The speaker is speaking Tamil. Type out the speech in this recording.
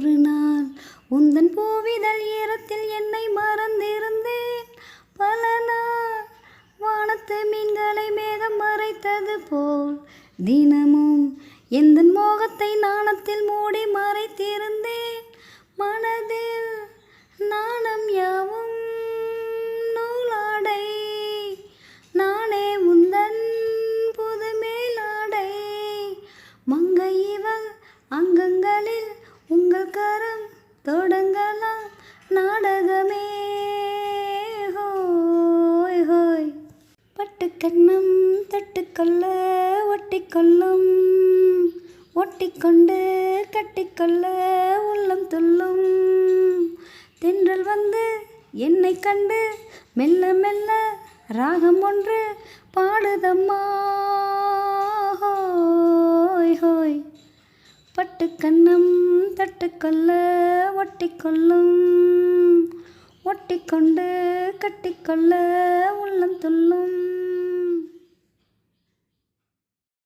ஒரு நாள் உந்தன் பூவிதழ் ஈரத்தில் என்னை மறந்திருந்தேன். பல நாள் வானத்து மீன்களை மேகம் மறைத்தது போல் தினமும் எந்தன் மோகத்தை நாணத்தில் மூடி மறைத்திருந்தேன். மனதில் நாணம் யாவும் நூலாடை, நானே உந்தன் புது மேலாடை. மங்கை இவள் அங்கங்களில் உங்கள் கரம் தொடங்கலாம் நாடகமே. ஹோய் ஹோய். பட்டுக்கண்ணம் தொட்டுக்கொள்ள ஒட்டிக்கொள்ளும், ஒட்டிக்கொண்டு கட்டிக்கொள்ள உள்ளம் துள்ளும். தென்றல் வந்து என்னை கண்டு மெல்ல மெல்ல ராகம் ஒன்று பாடுதம்மா. ஹோய் ஹோய். பட்டுக்கண்ணம் தொட்டுக்கொள்ள ஒட்டிக்கொள்ளும், ஒட்டிக்கொண்டு கட்டிக்கொள்ள உள்ளம்